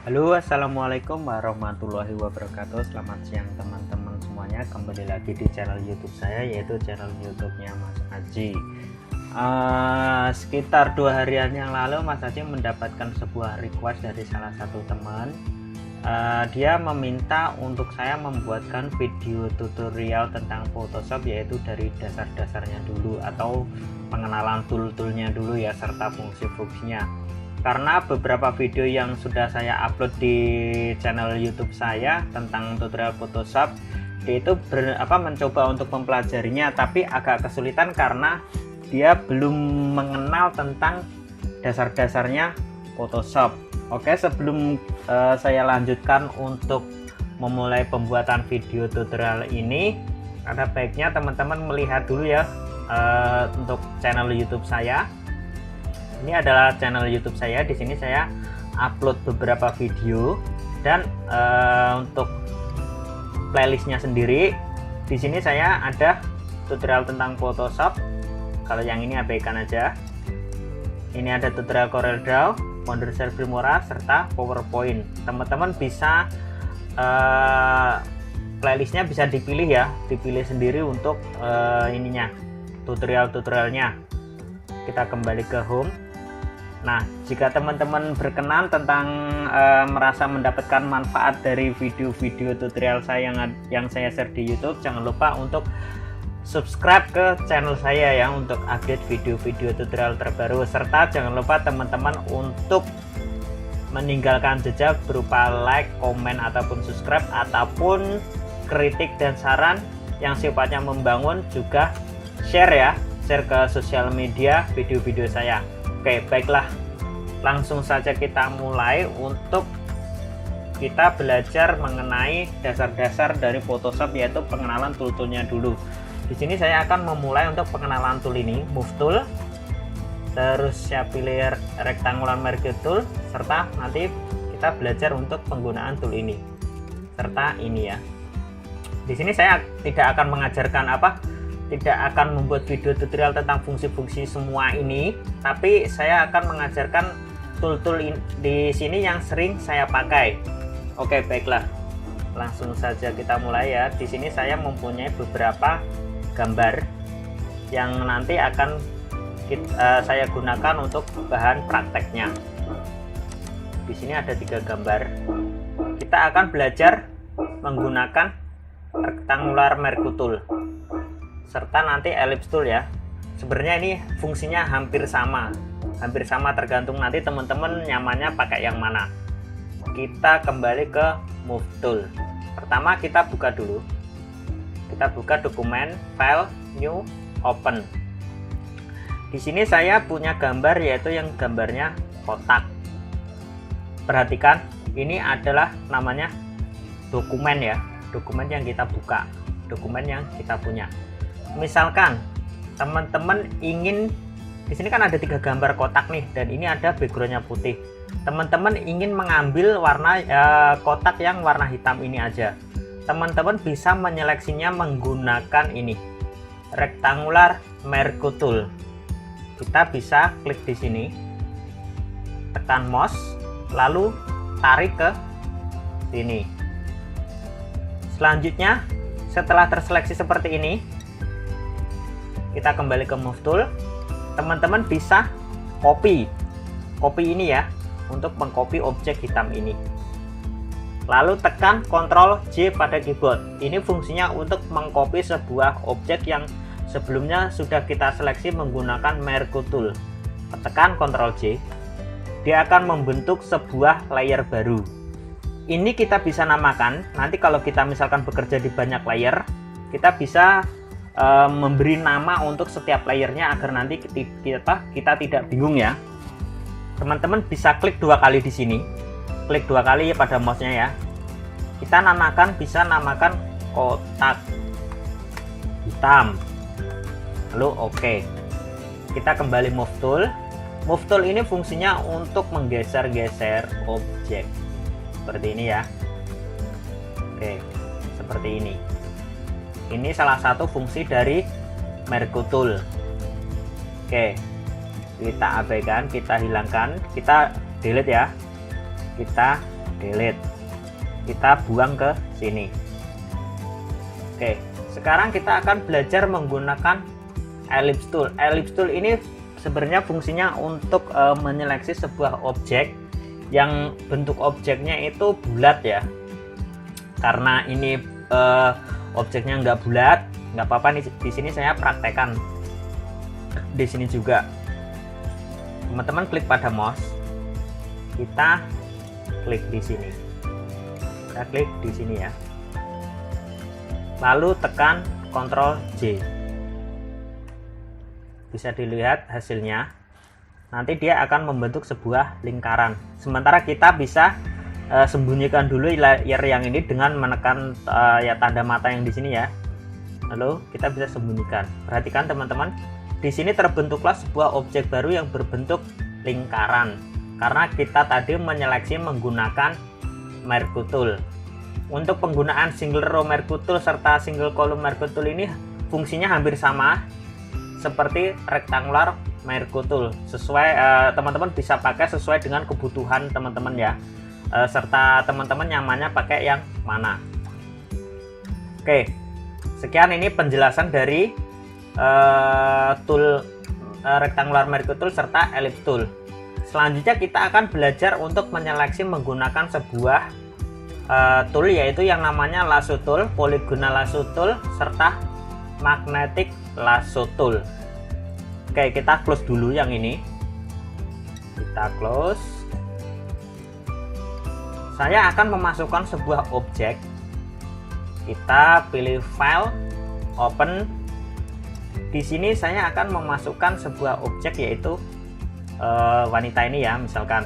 Halo, assalamualaikum warahmatullahi wabarakatuh. Selamat siang teman-teman semuanya. Kembali lagi di channel YouTube saya, yaitu channel YouTube-nya Mas Aji. Sekitar 2 harian yang lalu Mas Aji mendapatkan sebuah request dari salah satu teman. Dia meminta untuk saya membuatkan video tutorial tentang Photoshop, yaitu dari dasar-dasarnya dulu atau pengenalan tool-toolnya dulu ya, serta fungsi-fungsinya. Karena beberapa video yang sudah saya upload di channel YouTube saya tentang tutorial Photoshop, dia itu mencoba untuk mempelajarinya, tapi agak kesulitan karena dia belum mengenal tentang dasar-dasarnya Photoshop. Oke, sebelum saya lanjutkan untuk memulai pembuatan video tutorial ini, ada baiknya teman-teman melihat dulu ya untuk channel YouTube saya. Ini adalah channel YouTube saya. Di sini saya upload beberapa video dan untuk playlistnya sendiri di sini saya ada tutorial tentang Photoshop. Kalau yang ini abaikan aja. Ini ada tutorial CorelDRAW, Wondershare Filmora serta PowerPoint. Teman-teman bisa playlistnya bisa dipilih ya, dipilih sendiri untuk ininya tutorialnya. Kita kembali ke home. Nah, jika teman-teman berkenan tentang merasa mendapatkan manfaat dari video-video tutorial saya yang saya share di YouTube, jangan lupa untuk subscribe ke channel saya ya untuk update video-video tutorial terbaru, serta jangan lupa teman-teman untuk meninggalkan jejak berupa like, komen ataupun subscribe, ataupun kritik dan saran yang sifatnya membangun, juga share ya, share ke sosial media video-video saya. Oke, baiklah, langsung saja kita mulai untuk kita belajar mengenai dasar-dasar dari Photoshop, yaitu pengenalan tool-toolnya dulu. Di sini saya akan memulai untuk pengenalan tool ini, Move Tool, terus saya pilih Rectangular Marquee Tool, serta nanti kita belajar untuk penggunaan tool ini, serta ini ya. Di sini saya tidak akan mengajarkan tidak akan membuat video tutorial tentang fungsi-fungsi semua ini, tapi saya akan mengajarkan tool-tool di sini yang sering saya pakai. Oke, baiklah, langsung saja kita mulai ya. Di sini saya mempunyai beberapa gambar yang nanti akan saya gunakan untuk bahan prakteknya. Di sini ada 3 gambar. Kita akan belajar menggunakan Rectangular Marquee Tool serta nanti ellipse tool ya. Sebenarnya ini fungsinya hampir sama tergantung nanti teman-teman nyamannya pakai yang mana. Kita kembali ke Move Tool. Pertama kita buka dulu, kita buka dokumen, file, new, open. Di sini saya punya gambar, yaitu yang gambarnya kotak. Perhatikan, ini adalah namanya dokumen ya, dokumen yang kita buka, dokumen yang kita punya. Misalkan teman-teman ingin, di sini kan ada 3 gambar kotak nih, dan ini ada backgroundnya putih. Teman-teman ingin mengambil warna kotak yang warna hitam ini aja. Teman-teman bisa menyeleksinya menggunakan ini, Rectangular Marquee Tool. Kita bisa klik di sini, tekan mouse, lalu tarik ke sini. Selanjutnya, setelah terseleksi seperti ini, kita kembali ke Move Tool. Teman-teman bisa copy ini ya, untuk mengcopy objek hitam ini. Lalu tekan Ctrl J pada keyboard. Ini fungsinya untuk mengcopy sebuah objek yang sebelumnya sudah kita seleksi menggunakan Marquee Tool. Tekan Ctrl J, dia akan membentuk sebuah layer baru. Ini kita bisa namakan, nanti kalau kita misalkan bekerja di banyak layer, kita bisa memberi nama untuk setiap layernya agar nanti kita tidak bingung ya. Teman-teman bisa klik 2 kali di sini, klik 2 kali pada mouse-nya ya. Kita bisa namakan kotak hitam, lalu oke. Kita kembali Move Tool. Move Tool ini fungsinya untuk menggeser-geser objek seperti ini ya. Oke, seperti ini. Ini salah satu fungsi dari Marquee Tool. Oke, kita abaikan, kita hilangkan, kita delete ya, kita delete, kita buang ke sini. Oke, sekarang kita akan belajar menggunakan ellipse tool. Ellipse tool ini sebenarnya fungsinya untuk menyeleksi sebuah objek yang bentuk objeknya itu bulat ya. Karena ini objeknya nggak bulat, nggak apa-apa nih, di sini saya praktekkan di sini juga. Teman-teman klik pada mouse, kita klik di sini, kita klik di sini ya, lalu tekan Ctrl J. Bisa dilihat hasilnya, nanti dia akan membentuk sebuah lingkaran. Sementara kita bisa sembunyikan dulu layer yang ini dengan menekan ya tanda mata yang di sini ya. Lalu kita bisa sembunyikan. Perhatikan teman-teman, di sini terbentuklah sebuah objek baru yang berbentuk lingkaran karena kita tadi menyeleksi menggunakan Merge Tool. Untuk penggunaan single row Merge Tool serta single column Merge Tool ini fungsinya hampir sama seperti rectangular Merge Tool. Sesuai teman-teman bisa pakai sesuai dengan kebutuhan teman-teman ya. Serta teman-teman nyamannya pakai yang mana. Oke, sekian ini penjelasan dari tool rectangular Merge Tool serta ellipse tool. Selanjutnya kita akan belajar untuk menyeleksi menggunakan sebuah tool, yaitu yang namanya lasso tool, polygonal lasso tool serta magnetic lasso tool. Oke, kita close dulu yang ini, kita close. Saya akan memasukkan sebuah objek, kita pilih file, open. Di sini saya akan memasukkan sebuah objek, yaitu wanita ini ya. Misalkan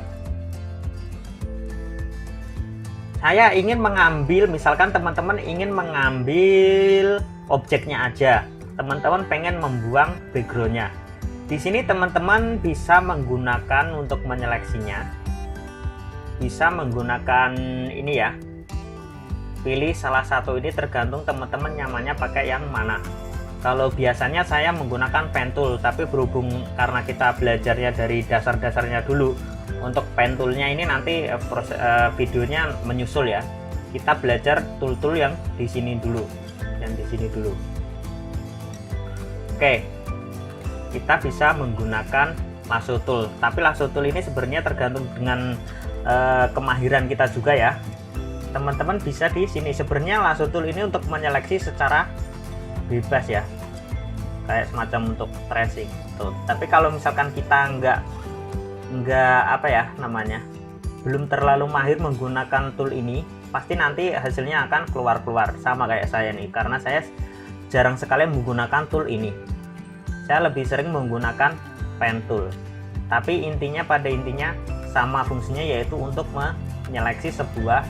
saya ingin mengambil, misalkan teman-teman ingin mengambil objeknya aja, teman-teman pengen membuang backgroundnya. Di sini teman-teman bisa menggunakan untuk menyeleksinya, bisa menggunakan ini ya, pilih salah satu ini, tergantung teman-teman nyamannya pakai yang mana. Kalau biasanya saya menggunakan pen tool, tapi berhubung karena kita belajarnya dari dasar-dasarnya dulu, untuk pen toolnya ini nanti videonya menyusul ya. Kita belajar tool-tool yang di sini dulu, yang di sini dulu. Oke, kita bisa menggunakan lasso tool, tapi lasso tool ini sebenarnya tergantung dengan kemahiran kita juga ya. Teman-teman bisa di sini, sebenarnya lasso tool ini untuk menyeleksi secara bebas ya, kayak semacam untuk tracing tuh. Tapi kalau misalkan kita nggak apa ya namanya, belum terlalu mahir menggunakan tool ini, pasti nanti hasilnya akan keluar sama kayak saya nih, karena saya jarang sekali menggunakan tool ini. Saya lebih sering menggunakan pen tool, tapi intinya pada intinya sama fungsinya, yaitu untuk menyeleksi sebuah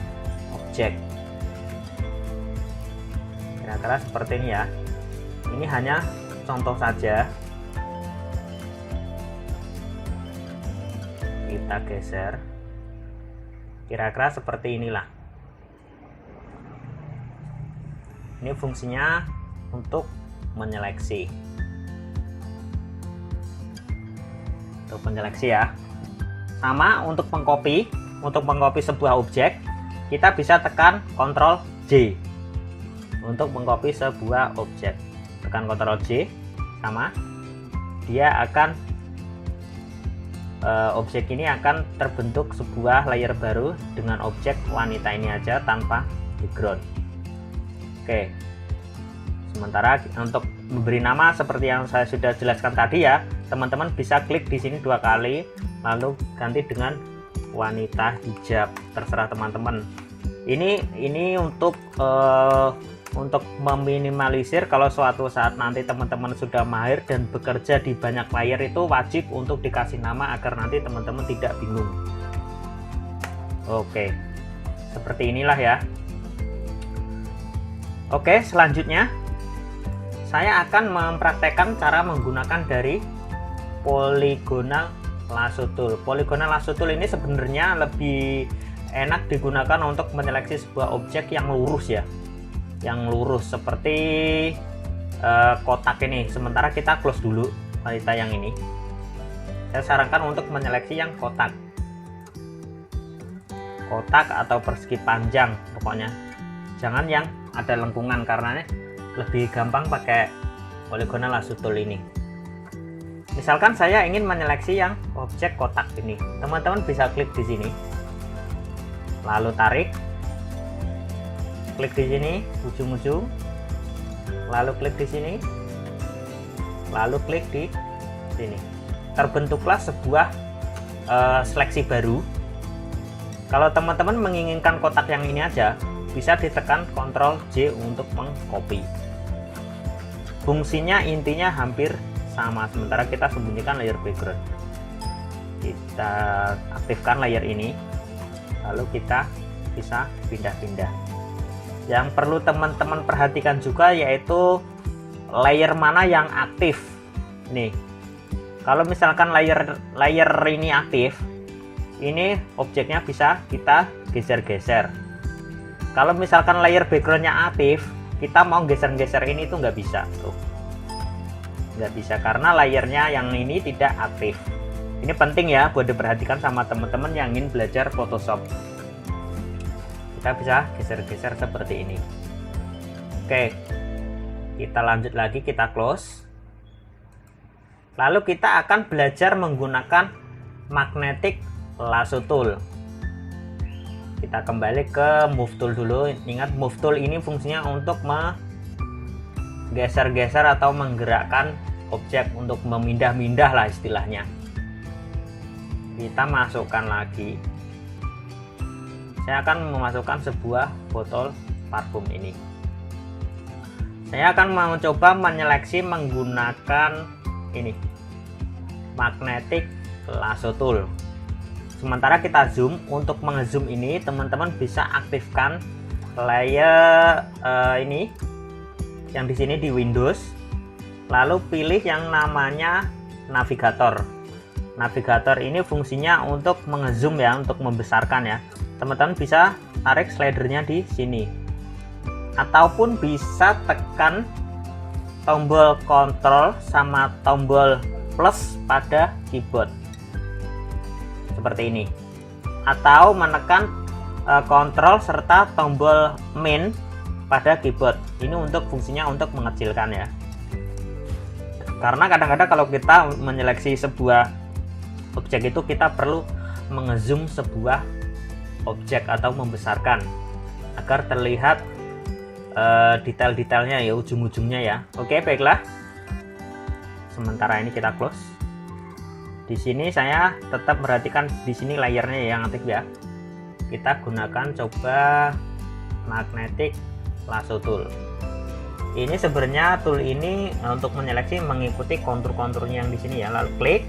objek. Kira-kira seperti ini ya. Ini hanya contoh saja. Kita geser. Kira-kira seperti inilah. Ini fungsinya untuk menyeleksi. Untuk menyeleksi ya. Sama untuk mengcopy. Untuk mengcopy sebuah objek, kita bisa tekan Ctrl J. Untuk mengcopy sebuah objek, tekan Ctrl J, sama, dia akan objek ini akan terbentuk sebuah layer baru dengan objek wanita ini aja tanpa background. Oke, sementara untuk memberi nama seperti yang saya sudah jelaskan tadi ya, teman-teman bisa klik di sini 2 kali, lalu ganti dengan wanita hijab, terserah teman-teman. Ini untuk meminimalisir kalau suatu saat nanti teman-teman sudah mahir dan bekerja di banyak layer, itu wajib untuk dikasih nama agar nanti teman-teman tidak bingung. Oke, seperti inilah ya. Oke, selanjutnya saya akan mempraktekkan cara menggunakan dari polygonal lasso tool. Polygonal lasso tool ini sebenarnya lebih enak digunakan untuk menyeleksi sebuah objek yang lurus ya, yang lurus seperti kotak ini. Sementara kita close dulu wanita yang ini. Saya sarankan untuk menyeleksi yang kotak. kotak atau persegi panjang, pokoknya jangan yang ada lengkungan karena lebih gampang pakai polygonal lasso tool ini. Misalkan saya ingin menyeleksi yang objek kotak ini, teman-teman bisa klik di sini, lalu tarik, klik di sini ujung-ujung, lalu klik di sini, lalu klik di sini. Terbentuklah sebuah seleksi baru. Kalau teman-teman menginginkan kotak yang ini aja, bisa ditekan Ctrl J untuk mengcopy. Fungsinya intinya hampir sama, sementara kita sembunyikan layer background. Kita aktifkan layer ini, lalu kita bisa pindah-pindah. Yang perlu teman-teman perhatikan juga yaitu layer mana yang aktif. Nih, kalau misalkan layer ini aktif, ini objeknya bisa kita geser-geser. Kalau misalkan layer backgroundnya aktif, kita mau geser-geser ini tuh nggak bisa tuh, nggak bisa karena layernya yang ini tidak aktif. Ini penting ya buat diperhatikan sama teman-teman yang ingin belajar Photoshop. Kita bisa geser-geser seperti ini. Oke, kita lanjut lagi, kita close. Lalu kita akan belajar menggunakan magnetic lasso tool. Kita kembali ke move tool dulu. Ingat, move tool ini fungsinya untuk menggeser-geser atau menggerakkan objek, untuk memindah-mindah lah istilahnya. Kita masukkan lagi. Saya akan memasukkan sebuah botol parfum ini. Saya akan mencoba menyeleksi menggunakan ini, magnetic lasso tool. Sementara kita zoom, untuk mengezoom ini teman-teman bisa aktifkan layer ini yang di sini di Windows, lalu pilih yang namanya navigator. Navigator ini fungsinya untuk mengezoom ya, untuk membesarkan ya. Teman-teman bisa tarik slidernya di sini, ataupun bisa tekan tombol Ctrl sama tombol plus pada keyboard seperti ini, atau menekan Ctrl serta tombol Min pada keyboard. Ini untuk fungsinya untuk mengecilkan ya, karena kadang-kadang kalau kita menyeleksi sebuah objek itu kita perlu mengezoom sebuah objek atau membesarkan agar terlihat detail-detailnya ya, ujung-ujungnya ya. Oke, baiklah. Sementara ini kita close. Di sini saya tetap perhatikan di sini layernya yang aktif ya. Kita gunakan coba magnetic lasso tool. Ini sebenarnya tool ini untuk menyeleksi mengikuti kontur-konturnya yang di sini ya. Lalu klik.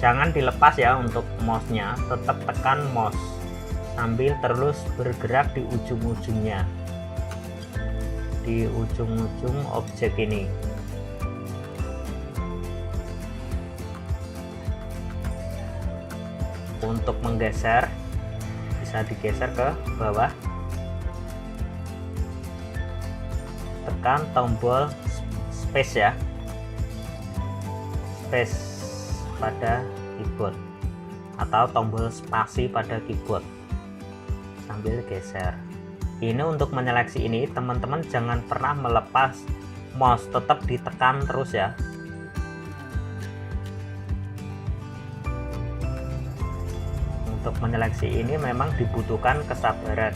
Jangan dilepas ya untuk mouse-nya, tetap tekan mouse sambil terus bergerak di ujung-ujungnya. Di ujung-ujung objek ini. Untuk menggeser bisa digeser ke bawah, tekan tombol space ya, space pada keyboard, atau tombol spasi pada keyboard sambil geser. Ini untuk menyeleksi ini teman-teman jangan pernah melepas mouse, tetap ditekan terus ya. Untuk menyeleksi ini memang dibutuhkan kesabaran,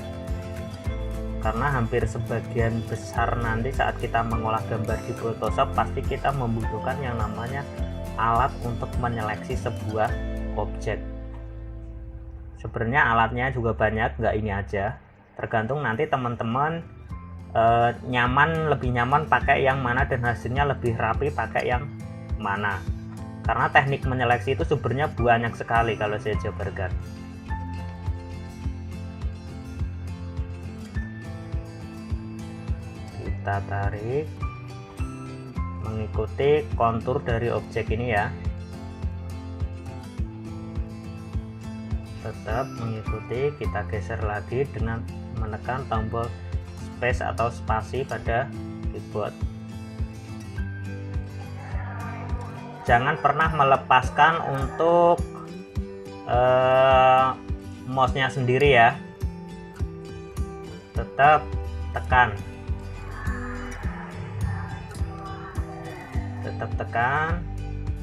karena hampir sebagian besar nanti saat kita mengolah gambar di Photoshop pasti kita membutuhkan yang namanya alat untuk menyeleksi sebuah objek. Sebenarnya alatnya juga banyak, nggak ini aja, tergantung nanti teman-teman lebih nyaman pakai yang mana dan hasilnya lebih rapi pakai yang mana. Karena teknik menyeleksi itu sebenarnya banyak sekali kalau saya jabarkan. Kita tarik mengikuti kontur dari objek ini ya. Tetap mengikuti, kita geser lagi dengan menekan tombol space atau spasi pada keyboard. Jangan pernah melepaskan untuk mouse-nya sendiri ya, tetap tekan,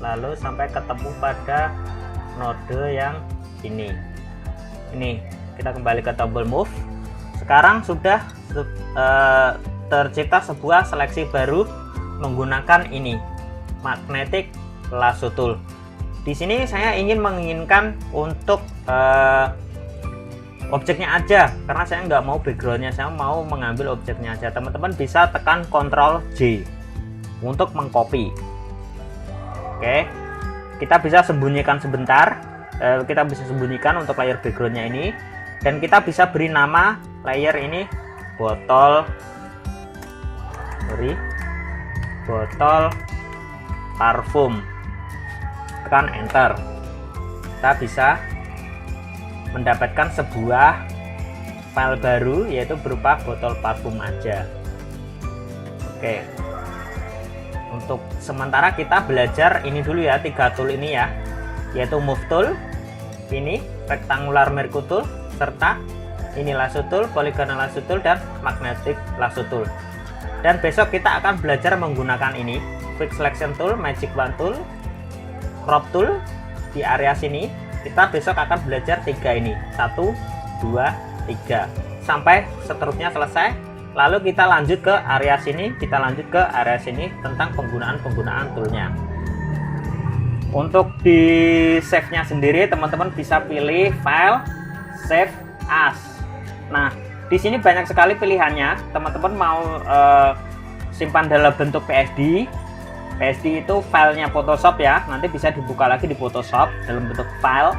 lalu sampai ketemu pada node yang ini. Kita kembali ke tombol move. Sekarang sudah tercipta sebuah seleksi baru menggunakan ini, magnetic lasso tool. Di sini saya menginginkan untuk objeknya aja, karena saya nggak mau backgroundnya, saya mau mengambil objeknya aja. Teman-teman bisa tekan Ctrl J untuk mengcopy. Oke, kita bisa sembunyikan sebentar, kita bisa sembunyikan untuk layer backgroundnya ini, dan kita bisa beri nama layer ini botol parfum. Tekan enter, kita bisa mendapatkan sebuah file baru, yaitu berupa botol parfum aja. Oke, untuk sementara kita belajar ini dulu ya, 3 tool ini ya, yaitu move tool, ini rectangular mercury tool, serta ini lasso tool, polygonal lasso tool, dan magnetic lasso tool. Dan besok kita akan belajar menggunakan ini quick selection tool, magic wand tool, crop tool di area sini. Kita besok akan belajar 3 ini, 1, 2, 3 sampai seterusnya selesai. Lalu kita lanjut ke area sini, tentang penggunaan toolnya. Untuk di save nya sendiri, teman-teman bisa pilih file, save as. Nah, di sini banyak sekali pilihannya. Teman-teman mau simpan dalam bentuk PSD itu filenya Photoshop ya, nanti bisa dibuka lagi di Photoshop dalam bentuk file,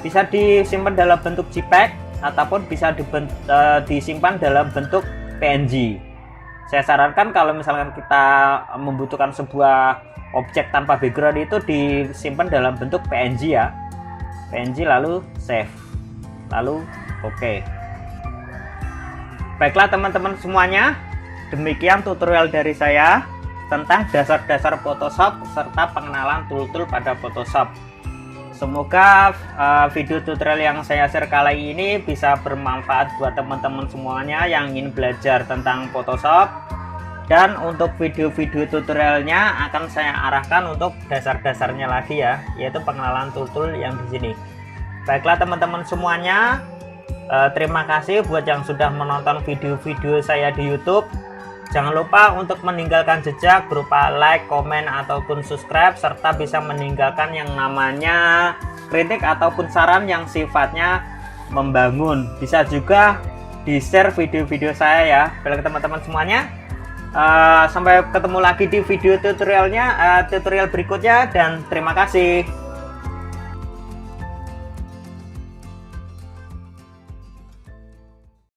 bisa disimpan dalam bentuk JPEG, ataupun bisa disimpan dalam bentuk PNG. Saya sarankan kalau misalkan kita membutuhkan sebuah objek tanpa background, itu disimpan dalam bentuk PNG ya, PNG lalu save, lalu oke. Baiklah teman-teman semuanya, demikian tutorial dari saya tentang dasar-dasar Photoshop serta pengenalan tool-tool pada Photoshop. Semoga video tutorial yang saya share kali ini bisa bermanfaat buat teman-teman semuanya yang ingin belajar tentang Photoshop. Dan untuk video-video tutorialnya akan saya arahkan untuk dasar-dasarnya lagi ya, yaitu pengenalan tool-tool yang di sini. Baiklah teman-teman semuanya, terima kasih buat yang sudah menonton video-video saya di YouTube. Jangan lupa untuk meninggalkan jejak berupa like, komen, ataupun subscribe, serta bisa meninggalkan yang namanya kritik ataupun saran yang sifatnya membangun. Bisa juga di-share video-video saya ya. Baik teman-teman semuanya, sampai ketemu lagi di video tutorial berikutnya, dan terima kasih.